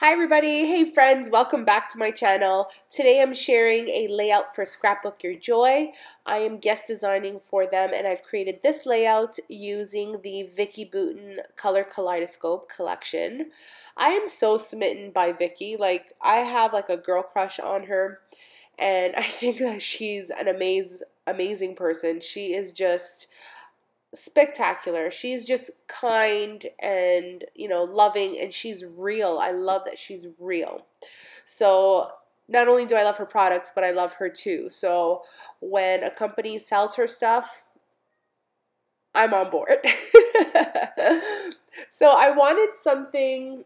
Hi everybody, hey friends, welcome back to my channel. Today I'm sharing a layout for Scrapbook Your Joy. I am guest designing for them and I've created this layout using the Vicky Boutin Color Kaleidoscope collection. I am so smitten by Vicky. Like, I have like a girl crush on her and I think that she's an amazing person. She is just spectacular. She's just kind and, loving, and she's real. I love that she's real. So not only do I love her products, but I love her too. So when a company sells her stuff, I'm on board. So I wanted something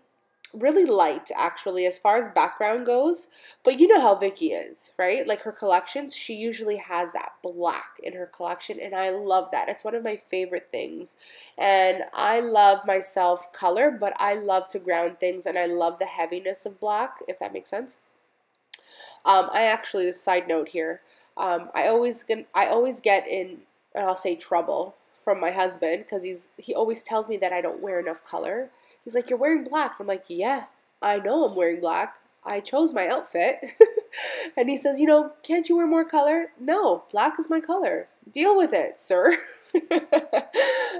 really light, actually, as far as background goes, but you know how Vicky is, right? Like, her collections, she usually has that black in her collection, and I love that. It's one of my favorite things, and I love myself color, but I love to ground things, and I love the heaviness of black, if that makes sense. I actually, a side note here, I always get in, and I'll say, trouble from my husband, because he always tells me that I don't wear enough color. He's like, "You're wearing black." I'm like, "Yeah, I know I'm wearing black. I chose my outfit." And he says, "Can't you wear more color?" No, black is my color. Deal with it, sir.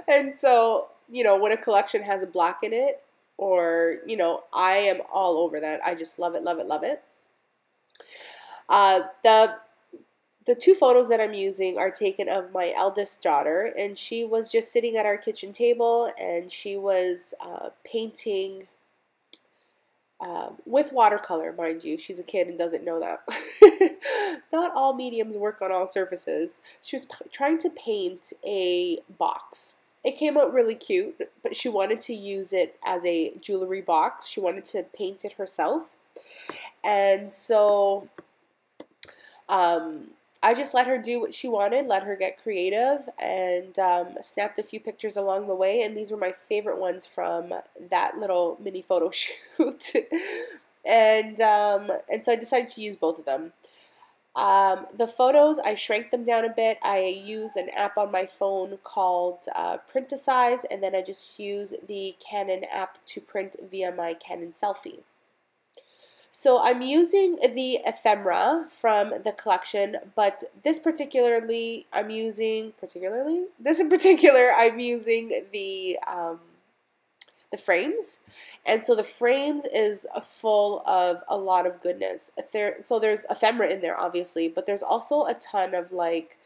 And so, when a collection has a black in it, or, I am all over that. I just love it, love it, love it. The two photos that I'm using are taken of my eldest daughter, and she was just sitting at our kitchen table, and she was painting with watercolor, mind you. She's a kid and doesn't know that. Not all mediums work on all surfaces. She was trying to paint a box. It came out really cute, but she wanted to use it as a jewelry box. She wanted to paint it herself. And so I just let her do what she wanted, let her get creative, and snapped a few pictures along the way. And these were my favorite ones from that little mini photo shoot. And so I decided to use both of them. The photos, I shrank them down a bit. I use an app on my phone called Print-A-Size, and then I just use the Canon app to print via my Canon Selfie. So I'm using the ephemera from the collection, but this in particular, I'm using the frames. And so the frames is full of a lot of goodness. So there's ephemera in there, obviously, but there's also a ton of like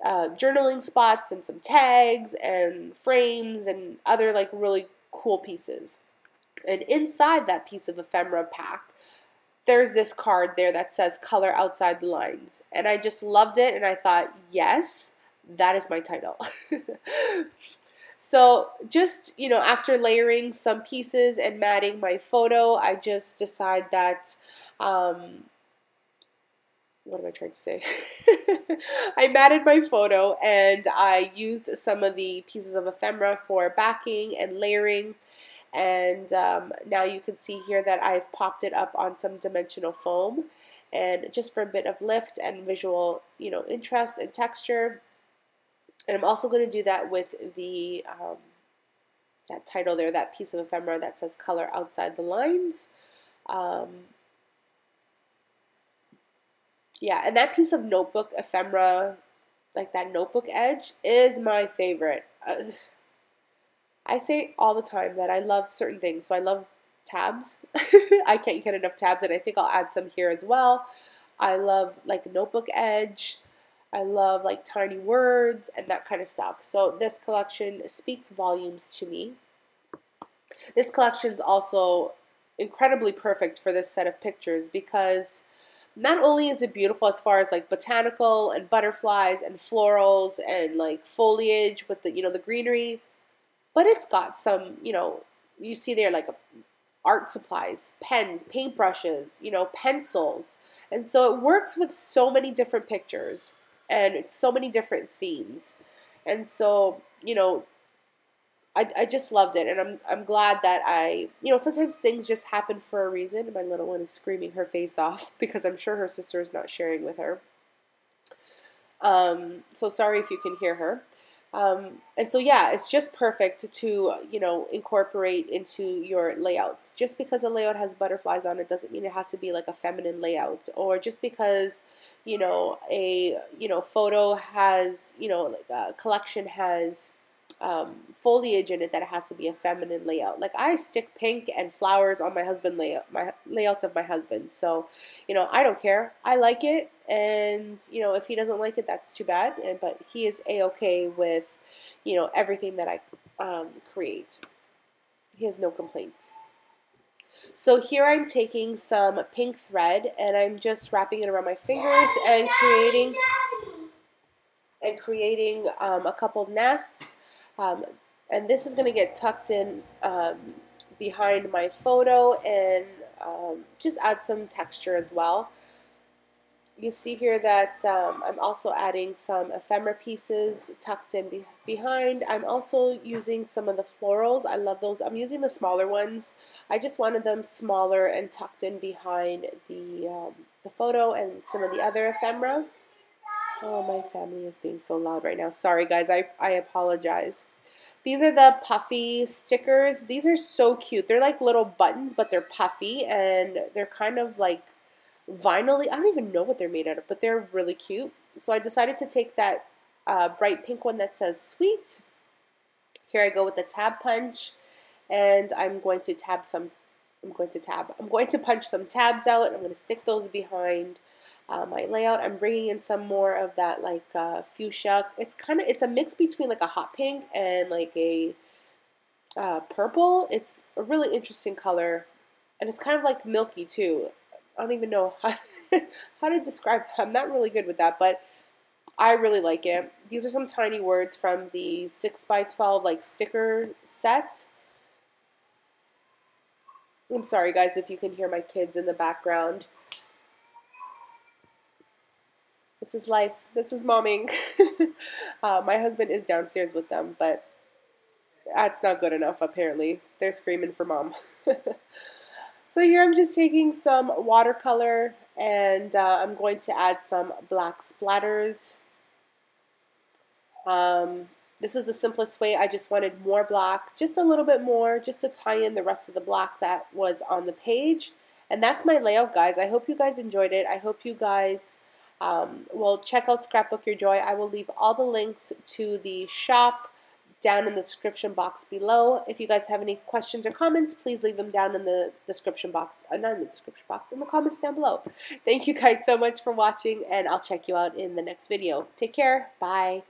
journaling spots and some tags and frames and other like really cool pieces. And inside that piece of ephemera pack, there's this card there that says "Color Outside the Lines." And I just loved it, and I thought, yes, that is my title. So just, after layering some pieces and matting my photo, I just decide that, what am I trying to say? I matted my photo, and I used some of the pieces of ephemera for backing and layering. And now you can see here that I've popped it up on some dimensional foam, and just for a bit of lift and visual, interest and texture. And I'm also going to do that with the that title there, that piece of ephemera that says "Color Outside the Lines." Yeah, and that piece of notebook ephemera, like that notebook edge, is my favorite. I say all the time that I love certain things. So I love tabs. I can't get enough tabs, and I think I'll add some here as well. I love like notebook edge. I love like tiny words and that kind of stuff. So this collection speaks volumes to me. This collection is also incredibly perfect for this set of pictures, because not only is it beautiful as far as like botanical and butterflies and florals and like foliage with the, the greenery, but it's got some, you see there like art supplies, pens, paintbrushes, pencils. And so it works with so many different pictures and so many different themes. And so, I just loved it. And I'm glad that sometimes things just happen for a reason. And my little one is screaming her face off because I'm sure her sister is not sharing with her. So sorry if you can hear her. And so yeah, it's just perfect to, you know, incorporate into your layouts. Just because a layout has butterflies on it doesn't mean it has to be like a feminine layout, or just because, you know, a, you know, photo has, you know, like a collection has foliage in it, that it has to be a feminine layout. Like I stick pink and flowers on my husband layout, my layouts of my husband. So, you know, I don't care. I like it, and you know, if he doesn't like it, that's too bad. But he is a-okay with, you know, everything that I create. He has no complaints. So here I'm taking some pink thread and I'm just wrapping it around my fingers and creating a couple nests. Um, and this is going to get tucked in behind my photo, and just add some texture as well. You see here that I'm also adding some ephemera pieces tucked in behind. I'm also using some of the florals. I love those. I'm using the smaller ones. I just wanted them smaller and tucked in behind the photo and some of the other ephemera. Oh, my family is being so loud right now. Sorry, guys. I apologize. These are the puffy stickers. These are so cute. They're like little buttons, but they're puffy, and they're kind of like vinyl-y. I don't even know what they're made out of, but they're really cute. So I decided to take that bright pink one that says sweet. Here I go with the tab punch, and I'm going to punch some tabs out. I'm going to stick those behind my layout. I'm bringing in some more of that like fuchsia. It's a mix between like a hot pink and like a purple. It's a really interesting color, and it's kind of like milky too. I don't even know how to describe it. I'm not really good with that, but I really like it. These are some tiny words from the 6x12 like sticker set. I'm sorry guys if you can hear my kids in the background. This is life. This is momming. My husband is downstairs with them, but that's not good enough apparently. They're screaming for mom. So here I'm just taking some watercolor, and I'm going to add some black splatters. This is the simplest way. I just wanted more black, just a little bit more, just to tie in the rest of the black that was on the page. And that's my layout, guys. I hope you guys enjoyed it. I hope you guys will check out Scrapbook Your Joy. I will leave all the links to the shop down in the description box below. If you guys have any questions or comments, please leave them down in the description box, not in the description box, in the comments down below. Thank you guys so much for watching, and I'll check you out in the next video. Take care. Bye.